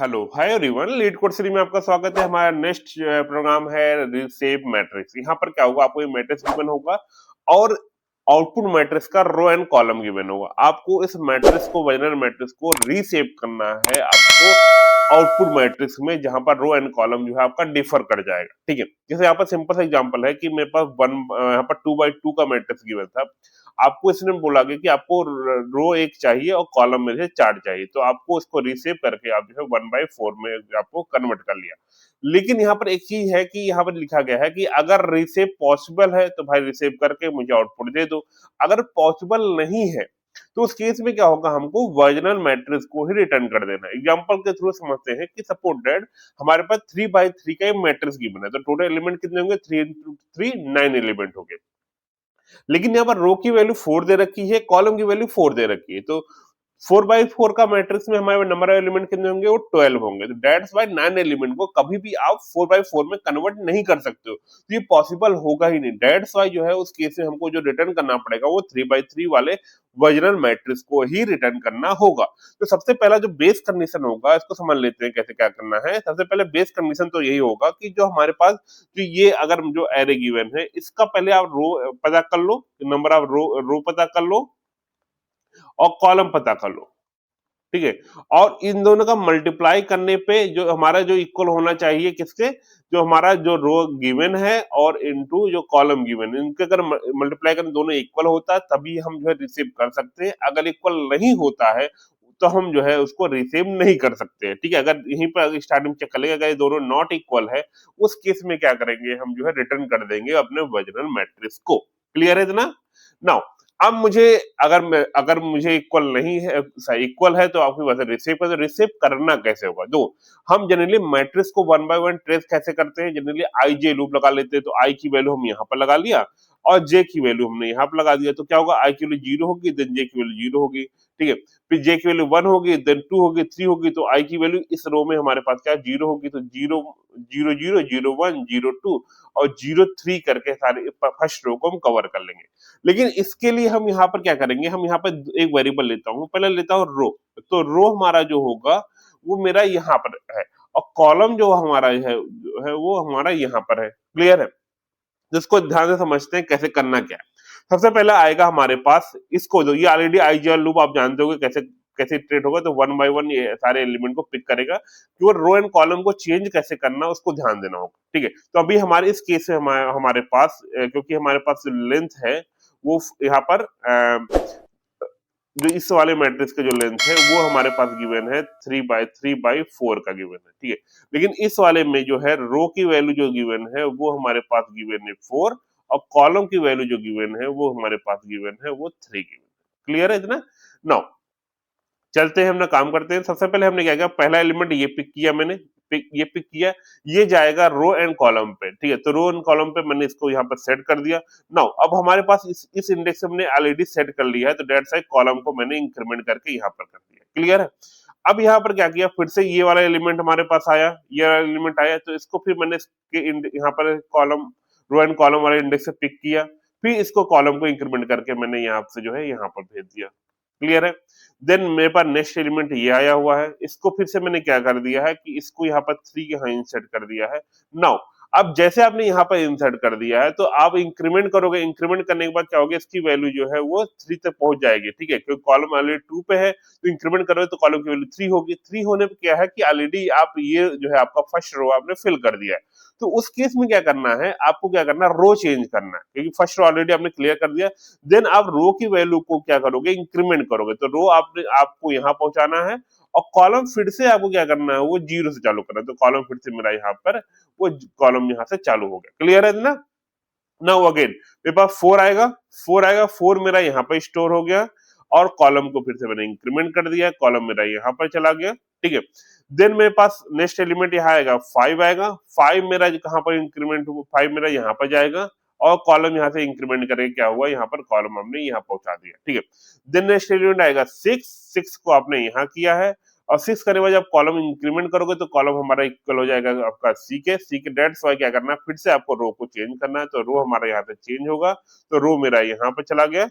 Hello hi everyone, leet code series में आपका स्वागत है। हमारा नेक्स्ट प्रोग्राम है रीसेप मैट्रिक्स। यहाँ पर क्या होगा, आपको ये मैट्रिक्स गिवन होगा और आउटपुट मैट्रिक्स का रो एंड कॉलम गिवन होगा। आपको इस मैट्रिक्स को, बाइनरी मैट्रिक्स को रीसेप करना है आपको आउटपुट मैट्रिक्स में, जहां पर रो एंड कॉलम जो है आपका डिफर कर जाएगा। ठीक है, जैसे यहाँ पर सिंपल सा एग्जांपल है कि मेरे पास यहाँ पर 2 by 2 का मैट्रिक्स गिवन था। आपको इसने बोला गया कि आपको रो एक चाहिए और कॉलम में से 4 चाहिए, तो आपको इसको रीसेप करके आप जो है 1/4 में आपको कन्वर्ट कर लिया। लेकिन यहाँ पर एक चीज है कि यहाँ पर लिखा गया है कि अगर रीसेप पॉसिबल है तो भाई रीसेप करके मुझे आउटपुट दे दो। अगर पॉसिबल नहीं है तो उस केस में क्या होगा, हमको वर्जनल मैट्रिक्स को ही रिटर्न कर देना है। एग्जांपल के थ्रू समझते हैं कि सपोज दैट हमारे पास 3/3 का मैट्रिक्स गिवन है, तो टोटल एलिमेंट कितने होंगे, 3 into 3 9 एलिमेंट हो गए। लेकिन यहाँ पर रो की वैल्यू 4 दे रखी है, कॉलम की वैल्यू 4 दे रखी है, तो 4/4 का मैट्रिक्स में हमारे नंबर ऑफ एलिमेंट कितने होंगे, वो 12 होंगे। तो दैट्स व्हाई 9 एलिमेंट को कभी भी आप 4/4 में कन्वर्ट नहीं कर सकते हो, तो ये पॉसिबल होगा ही नहीं। दैट्स व्हाई जो है उस केस में हमको जो रिटर्न करना पड़ेगा वो 3/3 वाले वर्जनल मैट्रिक्स को ही रिटर्न करना होगा। तो सबसे पहला जो बेस कंडीशन होगा, इसको समझ लेते हैं कैसे क्या करना है। सबसे पहले बेस कंडीशन तो यही होगा कि जो हमारे पास जो ये अगर जो एरे गिवन है, इसका पहले आप रो पता कर लो, नंबर ऑफ रो पता कर लो और कॉलम पता कर लो। ठीक है, और इन दोनों का मल्टीप्लाई करने पे जो हमारा जो इक्वल होना चाहिए किसके, जो हमारा जो रो गिवन है और इनटू जो कॉलम गिवन है, इनके अगर मल्टीप्लाई करें दोनों इक्वल होता है तभी हम जो है रिसीव कर सकते हैं। अगर इक्वल नहीं होता है तो हम जो है उसको रिसीव नहीं कर सकते हैं। ठीक है, अगर यहीं पर स्टार्टिंग चेक कर लेंगे, अगर ये दोनों नॉट इक्वल है उस केस में क्या करेंगे, हम जो है रिटर्न कर देंगे अपने वर्जिनल मैट्रिक्स को। क्लियर है इतना? नाउ अब मुझे अगर मुझे इक्वल नहीं है, इक्वल है तो आपकी बात है रिसीव कर, रिसीव करना कैसे होगा। दो, हम जनरली मैट्रिक्स को 1/1 ट्रेस कैसे करते हैं, जनरली आई जे लूप लगा लेते हैं। तो आई की वैल्यू हम यहाँ पर लगा लिया और जे की वैल्यू हमने यहाँ पर लगा दिया, तो क्या होगा, आई की वैल्यू 0 होगी, देन जे की वैल्यू 0 होगी। ठीक है, फिर जे की वैल्यू 1 होगी, देन 2 होगी, 3 होगी, तो आई की वैल्यू इस रो में हमारे पास क्या 0 होगी, तो 0 0 0 0 1 0 2 और 0 3 करके सारे फर्स्ट रो को हम कवर कर लेंगे। लेकिन इसके लिए हम यहाँ पर क्या करेंगे, हम यहाँ पर एक वेरिएबल लेता हूँ, पहले लेता हूँ रो। तो रो हमारा जो होगा वो मेरा यहाँ पर है और कॉलम जो हमारा है वो हमारा यहाँ पर है। क्लियर है? जिसको ध्यान से समझते हैं कैसे करना क्या है। सबसे पहले आएगा हमारे पास इसको, जो ये ऑलरेडी आईजीएल लूप आप जानते होंगे कैसे कैसे ट्रेड होगा, तो 1/1 ये सारे एलिमेंट को पिक करेगा कि वो रो एंड कॉलम को चेंज कैसे करना उसको ध्यान देना होगा। ठीक है, तो अभी हमारे इस केस में हमारे पास क्योंकि हमारे पास लेंथ है वो यहाँ पर जो इस वाले मैट्रिक्स का जो लेंथ है वो हमारे पास गिवन है 3/4 का गिवन है। ठीक है, लेकिन इस वाले में जो है रो की वैल्यू जो गिवन है वो हमारे पास गिवन है 4 और कॉलम की वैल्यू जो गिवन है वो हमारे पास गिवन है वो 3 गिवन है। क्लियर है इतना? नाउ चलते हैं, अपना काम करते हैं। सबसे पहले हमने क्या किया, पहला एलिमेंट ये पिक किया, मैंने ये पिक किया, ये जाएगा रो एंड कॉलम पे। ठीक है, तो रो एंड कॉलम पे मैंने इसको यहाँ पर सेट कर दिया। नाउ अब हमारे पास इस इंडेक्स से हमने ऑलरेडी सेट कर लिया है, तो डेट साइड कॉलम को मैंने इंक्रीमेंट करके यहाँ पर कर दिया। क्लियर है? अब यहाँ पर क्या किया, फिर से ये वाला एलिमेंट हमारे पास आया, ये वाला एलिमेंट आया, तो इसको फिर मैंने यहाँ पर कॉलम, रो एंड कॉलम वाले इंडेक्स से पिक किया, फिर इसको कॉलम को इंक्रीमेंट करके मैंने यहाँ से जो है यहाँ पर भेज दिया। क्लियर है? देन मेरे पास नेक्स्ट एलिमेंट ये आया हुआ है, इसको फिर से मैंने क्या कर दिया है कि इसको यहाँ पर 3 यहाँ इंसर्ट कर दिया है। नाउ अब जैसे आपने यहाँ पर इंसर्ट कर दिया है तो आप इंक्रीमेंट करोगे, इंक्रीमेंट करने के बाद क्या होगा, इसकी वैल्यू जो है वो 3 तक पहुंच जाएगी। ठीक है, क्योंकि कॉलम ऑलरेडी 2 पे है, तो इंक्रीमेंट करोगे तो कॉलम की वैल्यू 3 होगी। 3 होने पे क्या है कि ऑलरेडी आप ये जो है आपका फर्स्ट रो आपने फिल कर दिया है। तो उस केस में क्या करना है, आपको क्या करना है, रो चेंज करना है, क्योंकि फर्स्ट रो ऑलरेडी आपने क्लियर कर दिया। देन आप रो की वैल्यू को क्या करोगे, इंक्रीमेंट करोगे, तो रो आपको यहाँ पहुंचाना है और कॉलम फिर से आपको क्या करना है, वो 0 से चालू करना है। तो कॉलम फिर से मेरा यहाँ पर वो कॉलम यहाँ से चालू हो गया। क्लियर है ना? नाउ अगेन मेरे पास 4 आएगा, 4 मेरा यहाँ पर स्टोर हो गया और कॉलम को फिर से मैंने इंक्रीमेंट कर दिया, कॉलम मेरा यहाँ पर चला गया। ठीक है, देन मेरे पास नेक्स्ट एलिमेंट यहाँ आएगा, 5 आएगा, 5 मेरा कहाँ पर इंक्रीमेंट हुआ, 5 मेरा यहाँ पर जाएगा और कॉलम यहाँ से इंक्रीमेंट करके क्या हुआ, यहाँ पर कॉलम हमने यहाँ पहुंचा दिया। ठीक है, देन नेक्स्ट एलिमेंट आएगा 6 को आपने यहाँ किया है और 6 करने के बाद जब कॉलम इंक्रीमेंट करोगे तो कॉलम हमारा इक्वल हो जाएगा आपका सी के डेट्स वाई क्या करना है, फिर से आपको रो को चेंज करना है, तो रो हमारा यहाँ पे चेंज होगा, तो रो मेरा यहाँ पे चला गया।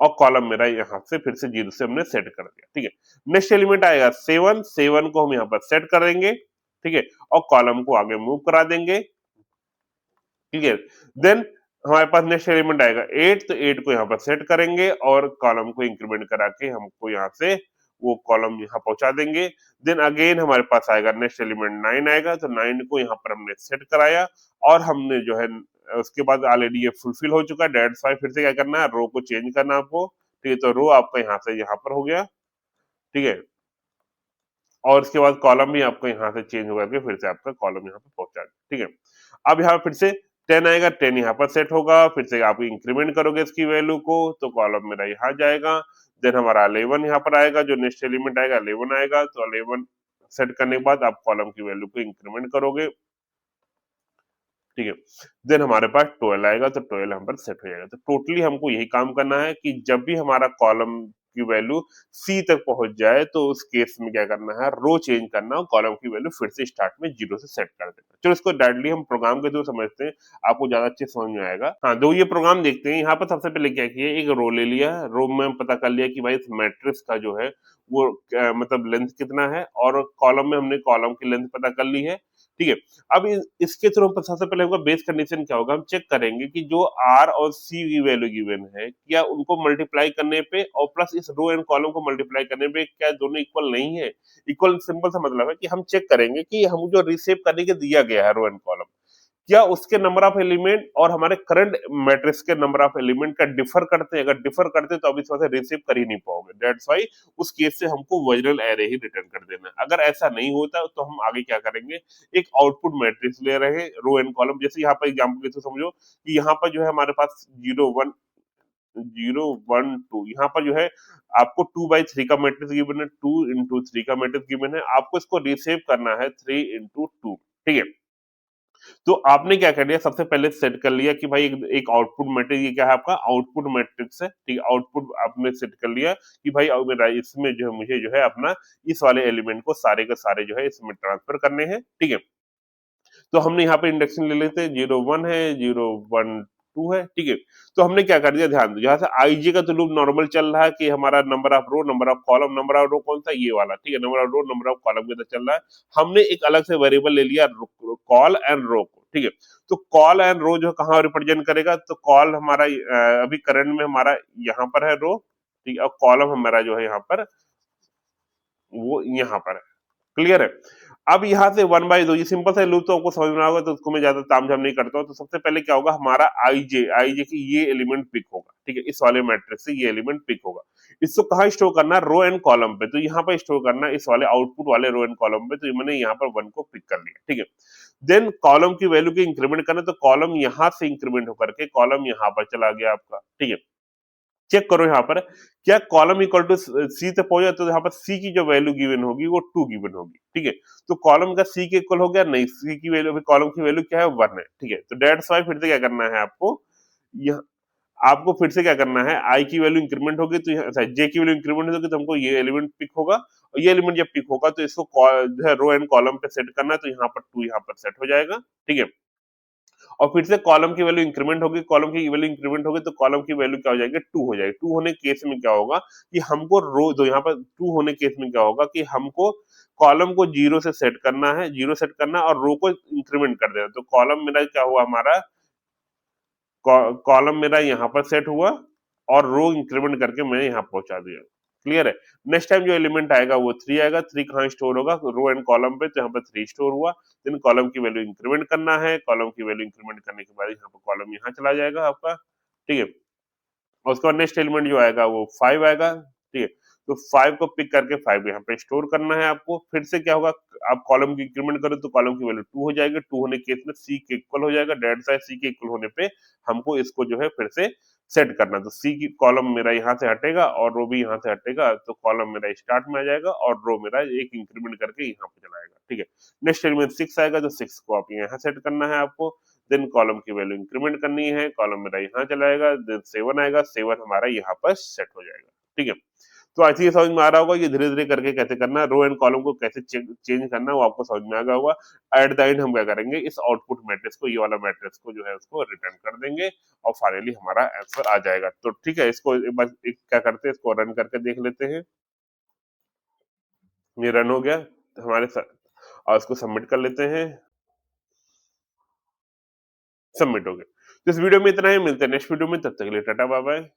और कॉलम मेरा यहाँ से फिर से 0 से हमने सेट कर दिया, ठीक है। नेक्स्ट एलिमेंट आएगा 7, 7 को हम यहाँ पर सेट कर देंगे, ठीक है, और कॉलम को आगे मूव करा देंगे, ठीक है। देन हमारे पास नेक्स्ट एलिमेंट आएगा 8, तो 8 को यहाँ पर सेट करेंगे और कॉलम को इंक्रीमेंट करा के हमको यहाँ से वो कॉलम यहाँ पहुंचा देंगे। देन अगेन हमारे पास आएगा नेक्स्ट एलिमेंट 9 आएगा, तो 9 को यहाँ पर हमने सेट कराया और हमने जो है उसके बाद ऑलरेडी ये फुलफिल हो चुका है। डेट्स वाई फिर से क्या करना है, रो को चेंज करना है आपको, ठीक है। तो रो आपका यहाँ से यहाँ पर हो गया, ठीक है, और उसके बाद कॉलम भी आपको यहाँ से चेंज होकर के फिर से आपका कॉलम यहाँ पे पहुंचा देगा, ठीक है। अब यहाँ फिर से 10 आएगा, 10 यहाँ पर सेट होगा, फिर से आप इंक्रीमेंट करोगे इसकी वैल्यू को, तो कॉलम मेरा यहाँ जाएगा। देन हमारा 11 यहाँ पर आएगा, जो नेक्स्ट एलिमेंट आएगा 11 आएगा, तो 11 सेट करने के बाद आप कॉलम की वैल्यू को इंक्रीमेंट करोगे, ठीक है। देन हमारे पास 12 आएगा, तो 12 हम पर सेट हो जाएगा। तो टोटली हमको यही काम करना है कि जब भी हमारा कॉलम की वैल्यू सी तक पहुंच जाए तो उस केस में क्या करना है, रो चेंज करना और कॉलम की वैल्यू फिर से स्टार्ट में 0 से सेट कर देना। चलो इसको डायरेक्टली हम प्रोग्राम के थ्रू समझते हैं, आपको ज्यादा अच्छे समझ में आएगा। हाँ, दो ये प्रोग्राम देखते हैं। यहाँ पर सबसे पहले क्या किया, एक रो ले लिया, रो में पता कर लिया कि भाई इस मैट्रिक्स का जो है वो मतलब लेंथ कितना है, और कॉलम में हमने कॉलम की लेंथ पता कर ली है, ठीक है। अब इसके थ्रू हम सबसे पहले होगा बेस कंडीशन क्या होगा, हम चेक करेंगे कि जो आर और सी की वैल्यू गिवन है क्या उनको मल्टीप्लाई करने पे और प्लस इस रो एंड कॉलम को मल्टीप्लाई करने पे क्या दोनों इक्वल नहीं है। इक्वल सिंपल सा मतलब है कि हम चेक करेंगे कि हम जो रिसेव करने के दिया गया है रो एंड कॉलम, क्या उसके नंबर ऑफ एलिमेंट और हमारे करंट मैट्रिक्स के नंबर ऑफ एलिमेंट का डिफर करते हैं। अगर डिफर करते हैं तो अब इस वजह से रिसीव कर ही नहीं पाओगे, दैट्स व्हाई उस केस से हमको ओरिजिनल एरे ही रिटर्न कर देना है। अगर ऐसा नहीं होता तो हम आगे क्या करेंगे, एक आउटपुट मैट्रिक्स ले रहे हैं रो एंड कॉलम, जैसे यहाँ पर एग्जाम्पल के थ्रू समझो कि यहाँ पर जो है हमारे पास 0 1 0 1 2, यहाँ पर जो है आपको 2/3 का मैट्रिक्स गिवन है, 2 into 3 का मैट्रिक्स गिवन है, आपको इसको रिसेव करना है 3 into 2, ठीक है। तो आपने क्या कर लिया, सबसे पहले सेट कर लिया कि भाई एक आउटपुट मैट्रिक्स, ये क्या है आपका आउटपुट मैट्रिक्स है, ठीक है। आउटपुट आपने सेट कर लिया कि भाई अब मेरा इसमें जो है मुझे जो है अपना इस वाले एलिमेंट को सारे के सारे जो है इसमें ट्रांसफर करने हैं, ठीक है। तो हमने यहाँ पे इंडेक्शन ले लेते हैं, 0 1 है, 0 1 2 है, ठीक है। तो हमने क्या कर दिया, ध्यान दो, यहाँ से आईजे का तो लूप नॉर्मल चल रहा है कि हमारा number of row, number of column, number of row कौन सा, ये वाला, ठीक है, number of row, number of column के अंदर चल रहा है। हमने एक अलग से वेरिएबल ले लिया कॉल एंड रो को, ठीक है। तो कॉल एंड रो जो कहाँ रिप्रेजेंट करेगा, तो कॉल हमारा अभी करंट में हमारा यहाँ पर है रो, ठीक है, और कॉलम हमारा जो है यहाँ पर वो यहाँ पर है, क्लियर है। अब यहाँ से 1/2, ये सिंपल सा लूप तो आपको समझ में होगा, तो उसको मैं ज्यादा तामझाम नहीं करता हूँ। तो सबसे पहले क्या होगा, हमारा आईजे, आईजे की ये एलिमेंट पिक होगा, ठीक है, इस वाले मैट्रिक्स से ये एलिमेंट पिक होगा। इसको कहाँ स्टोर करना है, रो एंड कॉलम पे, तो यहाँ पर स्टोर करना है इस वाले आउटपुट वाले रो एंड कॉलम पे। तो मैंने यहाँ पर 1 को पिक कर लिया, ठीक है। देन कॉलम की वैल्यू की इंक्रीमेंट करना, तो कॉलम यहाँ से इंक्रीमेंट होकर के कॉलम यहाँ पर चला गया आपका, ठीक है। चेक करो यहाँ पर, क्या कॉलम इक्वल टू सी तक पहुंच जाए, तो यहाँ पर सी की जो वैल्यू गिवन होगी वो 2 गिवन होगी, ठीक है। तो कॉलम का सी के इक्वल हो गया, नहीं, सी की वैल्यू, कॉलम की वैल्यू क्या है, 1 है, ठीक है। तो दैट्स व्हाई फिर से क्या करना है आपको, यह आपको फिर से क्या करना है, आई की वैल्यू इंक्रीमेंट होगी तो जे की वैल्यू इंक्रीमेंट होगी तो हमको ये एलिमेंट पिक होगा, और ये एलिमेंट जब पिक होगा तो इसको जो है रो एंड कॉलम पे सेट करना है, तो यहाँ पर 2 यहाँ पर सेट हो जाएगा, ठीक है। और फिर से कॉलम की वैल्यू इंक्रीमेंट होगी, कॉलम की वैल्यू इंक्रीमेंट होगी तो कॉलम की वैल्यू क्या हो जाएगी, 2 हो जाएगी। 2 होने केस में क्या होगा कि हमको रो दो, यहाँ पर 2 होने केस में क्या होगा कि हमको कॉलम को 0 से सेट करना है, 0 सेट करना और रो को इंक्रीमेंट कर देना। तो कॉलम मेरा क्या हुआ, हमारा कॉलम मेरा यहाँ पर सेट हुआ और रो इंक्रीमेंट करके मैंने यहाँ पहुंचा दिया, क्लियर है। नेक्स्ट टाइम जो एलिमेंट आएगा वो 3 आएगा, 3 कहाँ स्टोर होगा, रो एंड कॉलम पे, तो यहाँ पर 3 स्टोर हुआ। देन कॉलम की वैल्यू इंक्रीमेंट करना है, कॉलम की वैल्यू इंक्रीमेंट करने के बाद यहाँ पर कॉलम यहाँ चला जाएगा आपका, ठीक है। और उसके बाद नेक्स्ट एलिमेंट जो आएगा वो 5 आएगा, ठीक है। तो 5 को पिक करके 5 यहाँ पे स्टोर करना है आपको। फिर से क्या होगा, आप कॉलम की इंक्रीमेंट करो तो कॉलम की वैल्यू 2 हो जाएगी, 2 होने केस में सी के इक्वल हो जाएगा, डेट साइज सी के इक्वल होने पे हमको इसको जो है फिर से सेट करना। तो सी की कॉलम मेरा यहाँ से हटेगा और रो भी यहाँ से हटेगा, तो कॉलम मेरा स्टार्ट में आ जाएगा और रो मेरा एक इंक्रीमेंट करके यहाँ पे चला आएगा, ठीक है। नेक्स्ट एलिमेंट 6 आएगा, तो 6 को आप यहाँ सेट करना है आपको। देन कॉलम की वैल्यू इंक्रीमेंट करनी है, कॉलम मेरा यहाँ चलाएगा। देन 7 आएगा, 7 हमारा यहाँ पर सेट हो जाएगा, ठीक है। तो आई थिंक ये समझ में आ रहा होगा कि धीरे-धीरे करके कैसे करना है, रो एंड कॉलम को कैसे चेंज करना है वो आपको समझ में आ गया होगा। एट द एंड हम क्या करेंगे, इस आउटपुट मैट्रिक्स को, ये वाला मैट्रिक्स को जो है उसको रिटर्न कर देंगे और फाइनली हमारा आंसर आ जाएगा। तो ठीक है, इसको एक बार क्या करते हैं, इसको रन करके देख लेते हैं। ये रन हो गया हमारे साथ और इसको सबमिट कर लेते हैं। सबमिट हो गया। तो इस वीडियो में इतना ही, मिलते हैं नेक्स्ट वीडियो में, तब तक के लिए टाटा बाय बाय।